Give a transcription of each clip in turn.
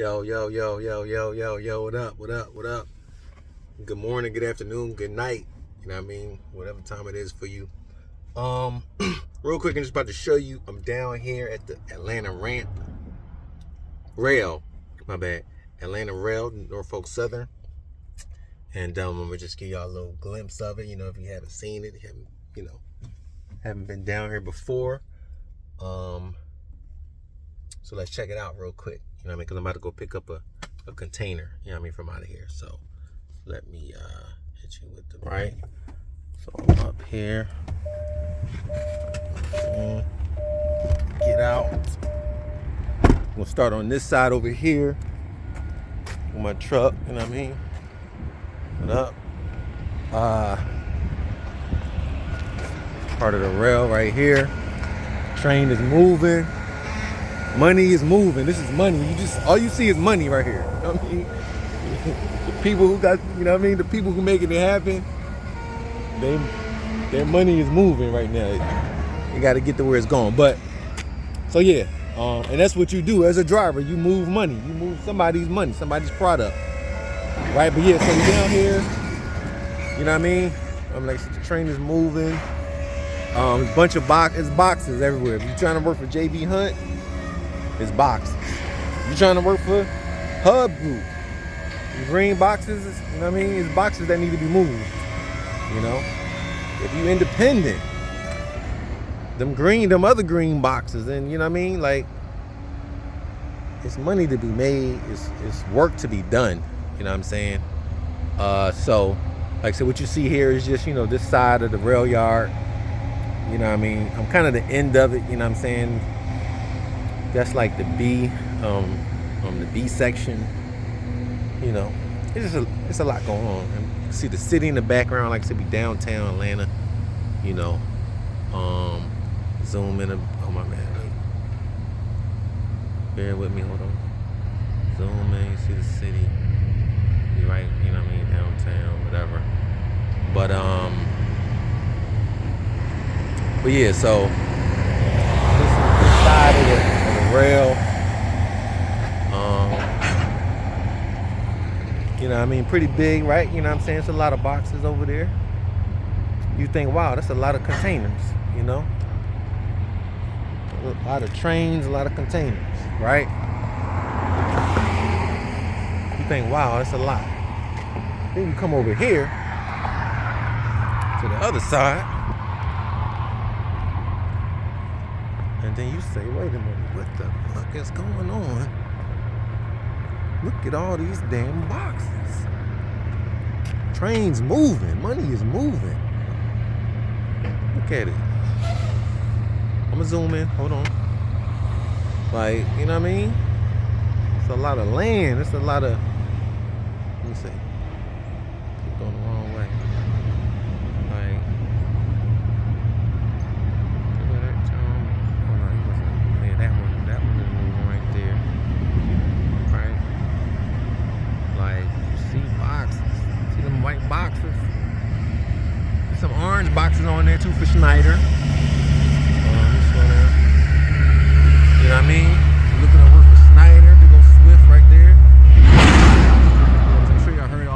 Yo, yo, yo, yo, yo, yo, yo, what up, what up, what up? Good morning, good afternoon, good night. You know what I mean? Whatever time it is for you. Real quick, I'm just about to show you. I'm down here at the Atlanta Rail. My bad. Atlanta Rail, Norfolk Southern. And I'm gonna just give y'all a little glimpse of it. You know, if you haven't seen it, haven't been down here before. So let's check it out real quick. You know what I mean? Because I'm about to go pick up a container, you know what I mean, from out of here. So let me hit you with the right. So I'm up here. Get out. I'm gonna start on this side over here with my truck, you know what I mean? What up? Part of the rail right here. Train is moving. Money is moving. This is money. All you see is money right here. You know what I mean? The people who got, you know what I mean? The people who making it happen, their money is moving right now. You got to get to where it's going. But, so yeah. And that's what you do as a driver. You move money. You move somebody's money, somebody's product. Right? But yeah, so we down here. You know what I mean? I'm like, the train is moving. A bunch of boxes everywhere. If you're trying to work for JB Hunt, it's boxes. You trying to work for Hub Group, the green boxes, you know what I mean? It's boxes that need to be moved, you know? If you independent, them other green boxes, and you know what I mean? Like, it's money to be made, it's work to be done, you know what I'm saying? So, like I said, what you see here is just, you know, this side of the rail yard, you know what I mean? I'm kind of the end of it, you know what I'm saying? That's like the B section. You know, it's a lot going on. And you see the city in the background, like I said, be downtown Atlanta. You know, zoom in. Oh my man, bear with me. Hold on. Zoom in. You see the city. Be right. You know what I mean? Downtown, whatever. But yeah. So this is the side of the rail. You know what I mean? Pretty big, right? You know what I'm saying? It's a lot of boxes over there. You think, wow, that's a lot of containers, you know? A lot of trains, a lot of containers, right? You think, wow, that's a lot. Then you come over here to the other side. And then you say, wait a minute, what the fuck is going on? Look at all these damn boxes. Trains moving, money is moving. Look at it. I'm gonna zoom in, hold on. Like, you know what I mean? It's a lot of land, it's a lot of, let me see. Keep going the wrong way. Like, that one is moving right there. Right? Like, you see boxes. See them white boxes? There's some orange boxes on there too for Schneider. You know what I mean? You're looking to work for Schneider. They go Swift right there. I'm sure y'all heard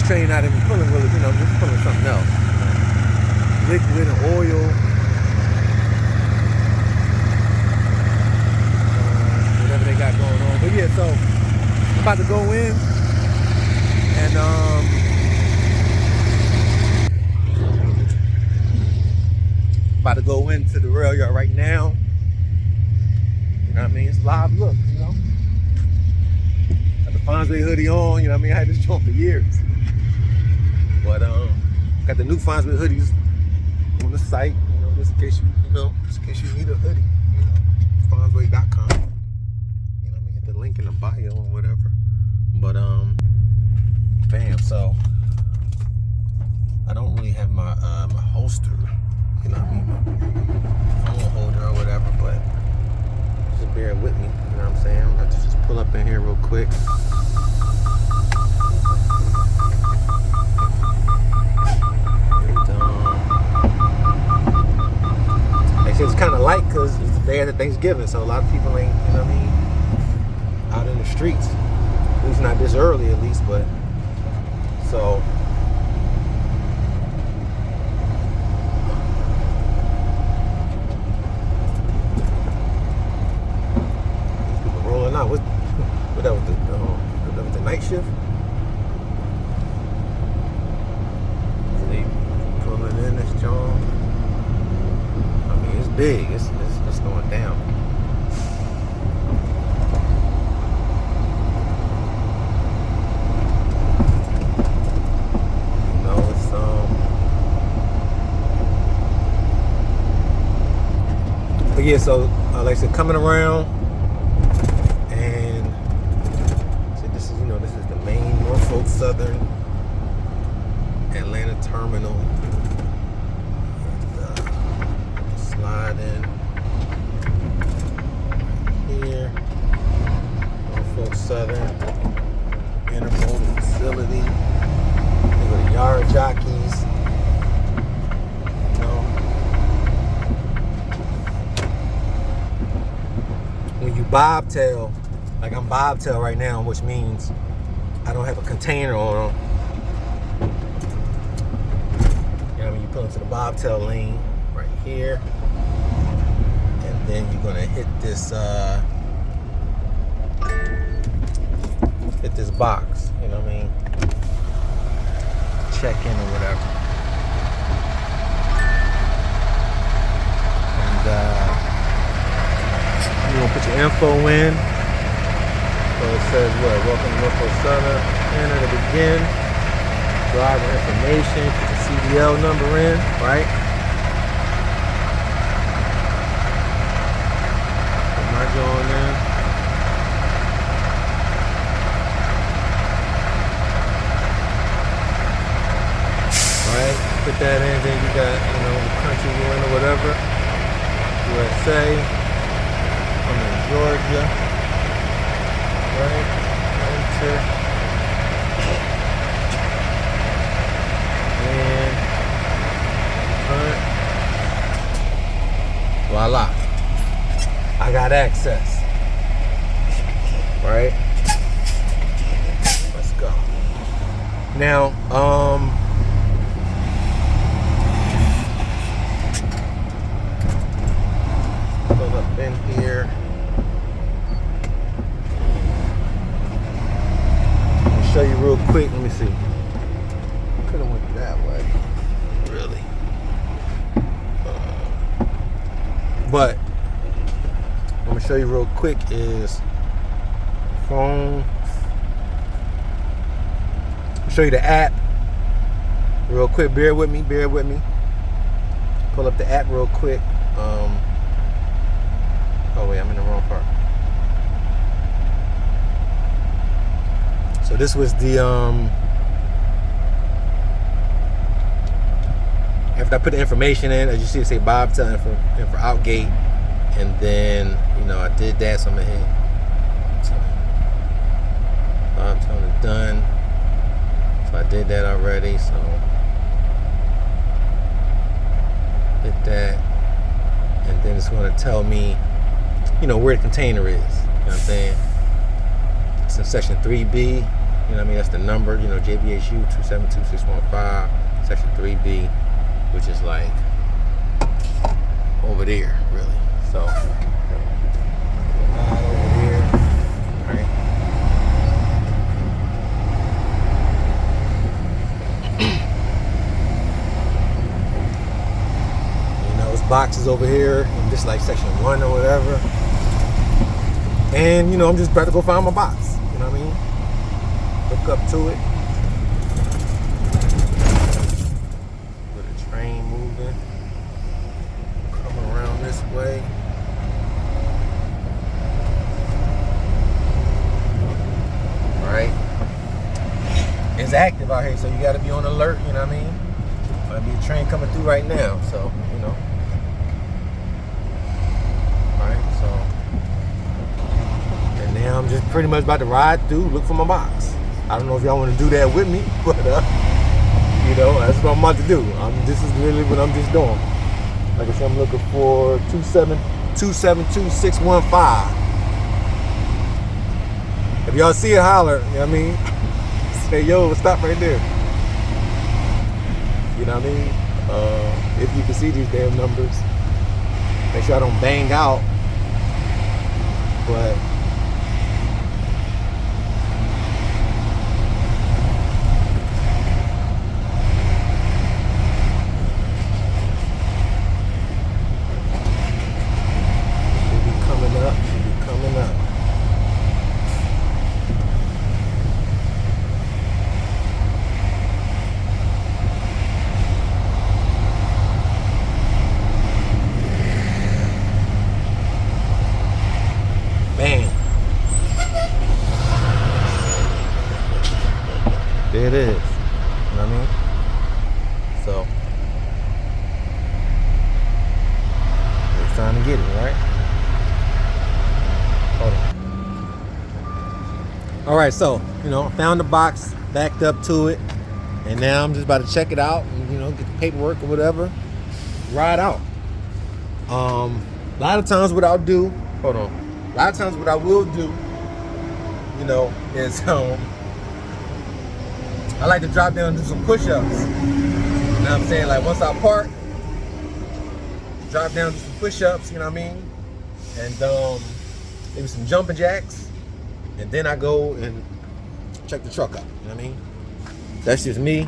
train not even pulling really, just pulling something else. Liquid and oil. Whatever they got going on. But yeah, so I'm about to go in and about to go into the rail yard right now. You know what I mean? It's live look, Got the Fonsway hoodie on, I had this joint for years. But got the new Fonsway hoodies on the site, just in case you need a hoodie, Fonsway.com. Hit the link in the bio or whatever. But bam, so I don't really have my my holster, my phone holder or whatever, but just bear with me, you know what I'm saying? I'm about to just pull up in here real quick. It's kind of light because it's the day after Thanksgiving, so a lot of people ain't, out in the streets. At least not this early, at least, but so. These people rolling out. What that was the night shift? They pulling in this joint. It's big. It's going down. It's but yeah, so like I said, coming around, and so this is this is the main Norfolk Southern Atlanta terminal. Slide in here, Norfolk Southern Intermodal Facility. They go to yard jockeys. When you bobtail, like I'm bobtail right now, which means I don't have a container on them. You pull into the bobtail lane right here. Then you're gonna hit this box, check in or whatever. And you're gonna put your info in. So it says what? Welcome to Norfolk Southern. Enter to begin. Driver information. Put the CDL number in, right? Going in. Right, put that in, then you got, the country you're in or whatever. USA. I'm in Georgia. Right, enter. And voila. I got access, right? Let's go. Now, pull up in here. I'll show you real quick. Let me see. Could have went that way, really. But I'm gonna show you real quick is phone. I'll show you the app real quick. Bear with me. Pull up the app real quick. Oh wait, I'm in the wrong part. So this was the after I put the information in, as you see it say bobtail and for outgate. And then, I did that, so I'm gonna hit bobtail is done. So I did that already, so hit that. And then it's gonna tell me, where the container is. You know what I'm saying? It's in section 3B. You know what I mean? That's the number, you know, JVHU 272615, section 3B, which is like over there, really. So, right over here, right? You know, it's boxes over here, and just like section 1 or whatever. And, you know, I'm just about to go find my box, you know what I mean? Look up to it. With a train moving. Coming around this way. Right? It's active out here, so you gotta be on alert, you know what I mean? Might be a train coming through right now, so, you know. Alright, so. And now I'm just pretty much about to ride through, look for my box. I don't know if y'all want to do that with me, but you know, that's what I'm about to do. This is literally what I'm just doing. Like I said, I'm looking for 272615. If y'all see it, holler. You know what I mean? Say, yo, stop right there. You know what I mean? If you can see these damn numbers, make sure I don't bang out. But there it is. You know what I mean? So it's time to get it, right? Hold on. Alright, so, you know, found the box, backed up to it, and now I'm just about to check it out and, you know, get the paperwork or whatever. Ride out. A lot of times what I'll do, hold on. A lot of times what I will do, you know, is I like to drop down and do some push-ups. You know what I'm saying? Like once I park, drop down and do some push-ups, you know what I mean? And maybe some jumping jacks. And then I go and check the truck out, you know what I mean? That's just me.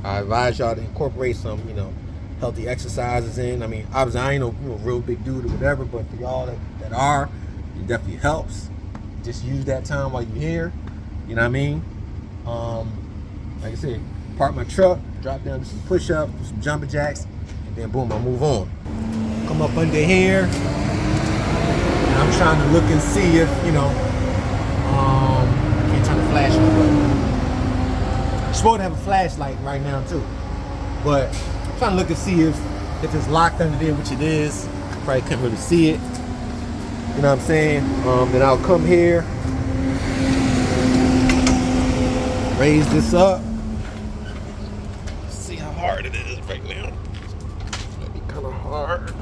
I advise y'all to incorporate some, you know, healthy exercises in. I mean, obviously I ain't no real big dude or whatever, but for y'all that are, it definitely helps. Just use that time while you're here, you know what I mean? Like I said, park my truck, drop down, do some push-ups, do some jumping jacks, and then boom, I move on. Come up under here, and I'm trying to look and see if, you know, I can't turn the flash on, but you're supposed to have a flashlight right now too. But I'm trying to look and see if it's locked under there, which it is. Probably can't really see it. You know what I'm saying? Then I'll come here, raise this up. See how hard it is right now. Maybe kind of hard.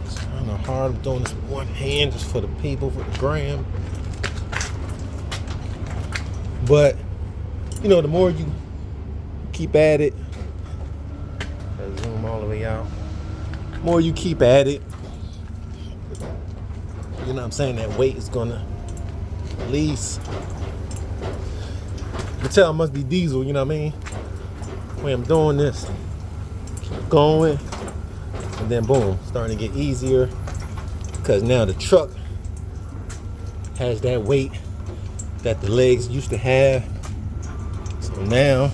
It's kind of hard. I'm doing this with one hand just for the people, for the gram. But, you know, the more you keep at it, I'll zoom all the way out. The more you keep at it, you know what I'm saying, that weight is gonna release. You can tell it must be diesel, you know what I mean? When I'm doing this, keep going, and then boom, starting to get easier because now the truck has that weight that the legs used to have. So now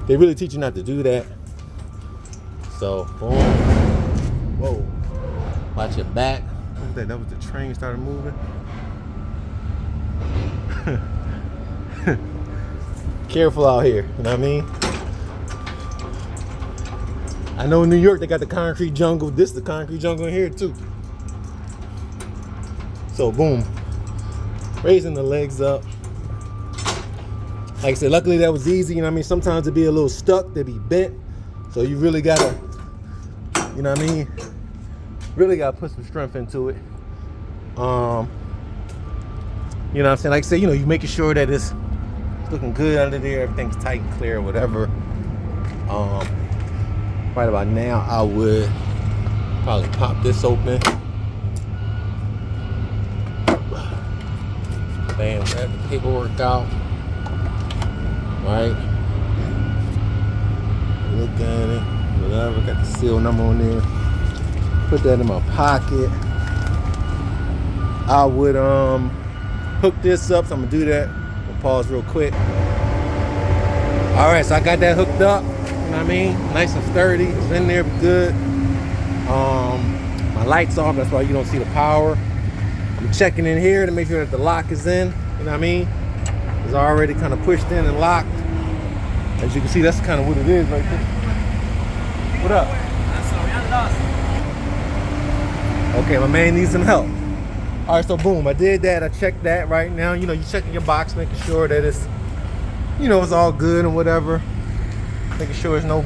they really teach you not to do that. So boom, whoa, watch your back. What was that? That was the train started moving. Careful out here, you know what I mean? I know in New York they got the concrete jungle. This is the concrete jungle in here too. So boom, raising the legs up. Like I said, luckily that was easy, you know what I mean? Sometimes it'd be a little stuck, they'd be bent. So you really gotta, you know what I mean? Really gotta put some strength into it. You know what I'm saying? Like I said, you know, you making sure that it's looking good under there, everything's tight and clear, whatever. Right about now, I would probably pop this open. Bam, grab the paperwork out. Right? Look at it, whatever. Got the seal number on there. Put that in my pocket. I would hook this up, so I'm gonna do that. We'll pause real quick. All right, so I got that hooked up. You know what I mean? Nice and sturdy. It's in there, good. My light's off, that's why you don't see the power. I'm checking in here to make sure that the lock is in. You know what I mean? It's already kind of pushed in and locked. As you can see, that's kind of what it is right there. What up? Okay, my man needs some help. All right, so boom, I did that. I checked that right now. You know, you checking your box, making sure that it's, you know, it's all good and whatever. Making sure there's no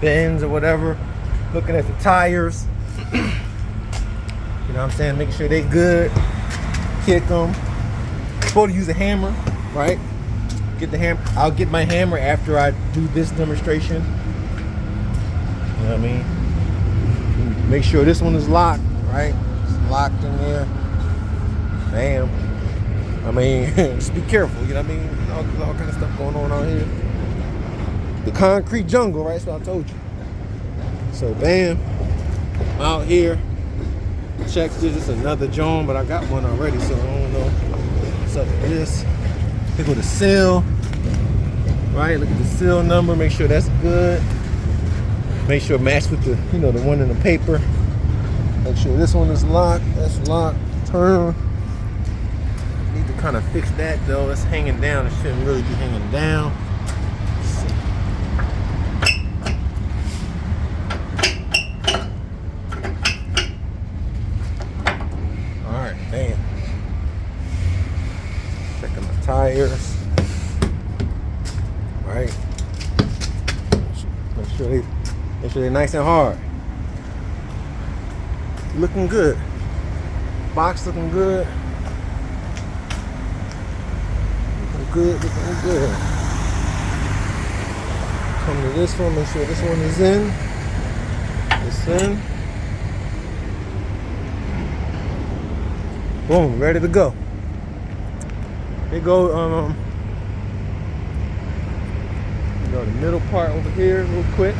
bends or whatever. Looking at the tires. You know what I'm saying? Making sure they good. Kick them. Supposed to use a hammer, right? Get the hammer. I'll get my hammer after I do this demonstration. You know what I mean? Make sure this one is locked, right? It's locked in there. Bam. I mean, just be careful, you know what I mean? All kind of stuff going on out here. The concrete jungle, right? That's what I told you. So, bam. I'm out here. Check this. It's another John, but I got one already, so I don't know what's up with this. Pick with the seal. Right? Look at the seal number. Make sure that's good. Make sure it matches with the, you know, the one in the paper. Make sure this one is locked. That's locked. Turn. Need to kind of fix that though. It's hanging down. It shouldn't really be hanging down. Alright, bam. Checking my tires. Right. Make sure they're nice and hard. Looking good. Box looking good. Looking good. Come to this one, make sure this one is in. It's in. Boom, ready to go. Here go the middle part over here real quick.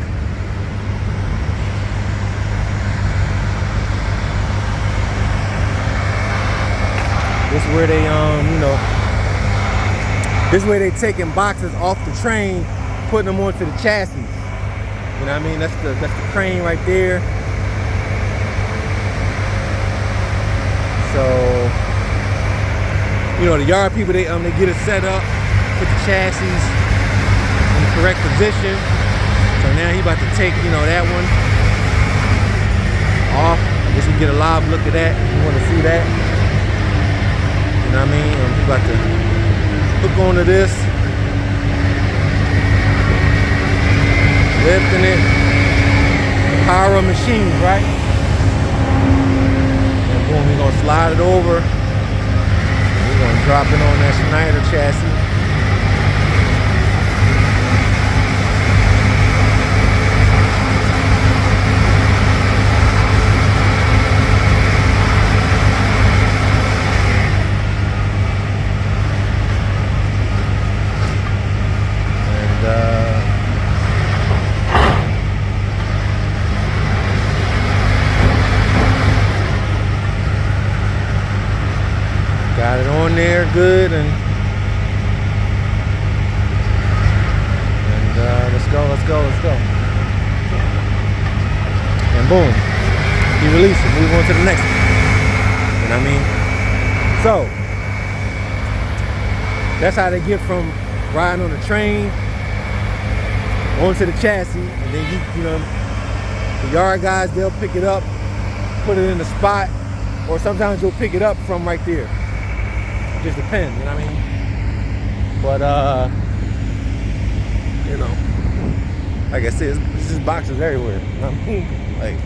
This is where they you know, this is where they taking boxes off the train, putting them onto the chassis. You know what I mean? That's the crane right there. So, you know, the yard people, they get it set up, put the chassis in the correct position. So now he about to take, you know, that one off. I guess we get a live look at that if you want to see that. You know what I mean? He about to hook onto this, lifting it, power of machines, right? And boom, we're gonna slide it over. We're gonna drop it on that Schneider chassis. Got it on there good, and let's go. And boom, he released it. Move on to the next one. You know what I mean? So that's how they get from riding on the train onto the chassis, and then you know, the yard guys, they'll pick it up, put it in the spot, or sometimes you'll pick it up from right there. It just depends, you know what I mean? But you know, like I said, it's just boxes everywhere. You know what I mean? Like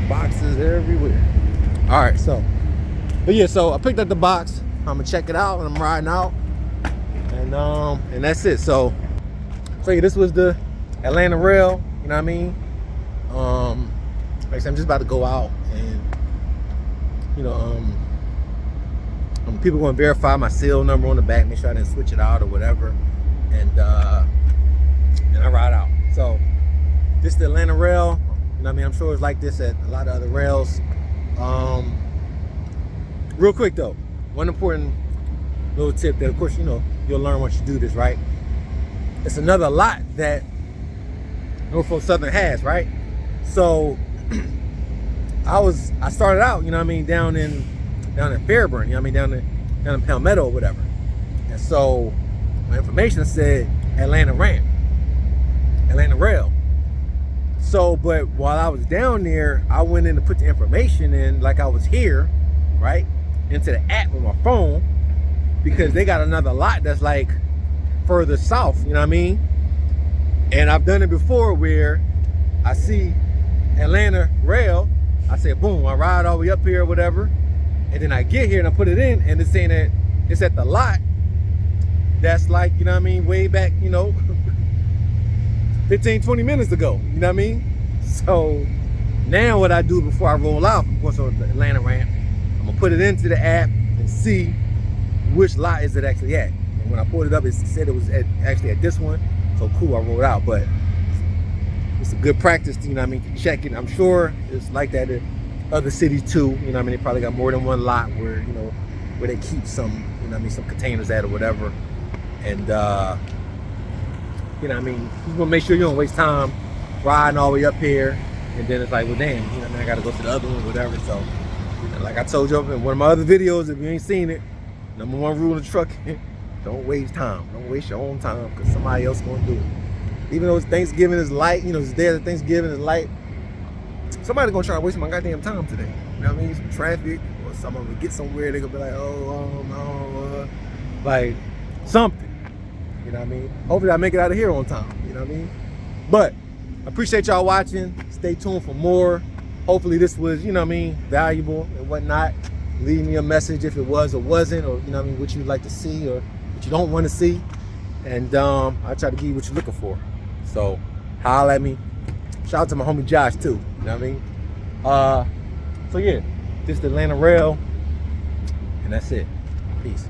boxes everywhere. All right, so But yeah, so I picked up the box. I'm gonna check it out and I'm riding out. And that's it. So yeah, this was the Atlanta Rail, you know what I mean? Like I said, I'm just about to go out and people gonna verify my seal number on the back, make sure I didn't switch it out or whatever. And I ride out. So this is the Atlanta Rail. You know what I mean? I'm sure it's like this at a lot of other rails. Real quick though, one important little tip that of course you'll learn once you do this, right? It's another lot that Norfolk Southern has, right? So I started out, you know what I mean, down in Fairburn, you know what I mean, down in Palmetto or whatever. And so my information said Atlanta Rail. So, but while I was down there, I went in to put the information in like I was here, right? Into the app with my phone, because they got another lot that's like further south, you know what I mean? And I've done it before where I see Atlanta Rail, I say boom, I ride all the way up here or whatever, and then I get here and I put it in and it's saying that it's at the lot that's like, you know what I mean, way back, 15, 20 minutes ago, you know what I mean? So now what I do before I roll out, of course, on the Atlanta ramp, I'm gonna put it into the app and see which lot is it actually at. And when I pulled it up, it said it was actually at this one. So cool, I rolled out. But it's a good practice, you know what I mean, to check it. I'm sure it's like that in other cities too. You know what I mean? They probably got more than one lot where, where they keep some, you know what I mean, some containers at or whatever. And you know what I mean, you wanna make sure you don't waste time riding all the way up here. And then it's like, well, damn, you know what I mean, I gotta go to the other one or whatever. So, like I told you in one of my other videos, if you ain't seen it, number one rule in the trucking, don't waste time. Don't waste your own time because somebody else gonna do it. Even though it's Thanksgiving is light, it's day after Thanksgiving is light, somebody's gonna try to waste my goddamn time today. You know what I mean? Some traffic, or someone will get somewhere, they're gonna be like, like something. You know what I mean? Hopefully I make it out of here on time. You know what I mean? But I appreciate y'all watching. Stay tuned for more. Hopefully this was, you know what I mean, valuable and whatnot. Leave me a message if it was or wasn't, or you know what I mean, what you'd like to see or what you don't want to see. And I'll try to give you what you're looking for. So holla at me. Shout out to my homie Josh too. You know what I mean? So yeah, this is the Atlanta Rail. And that's it. Peace.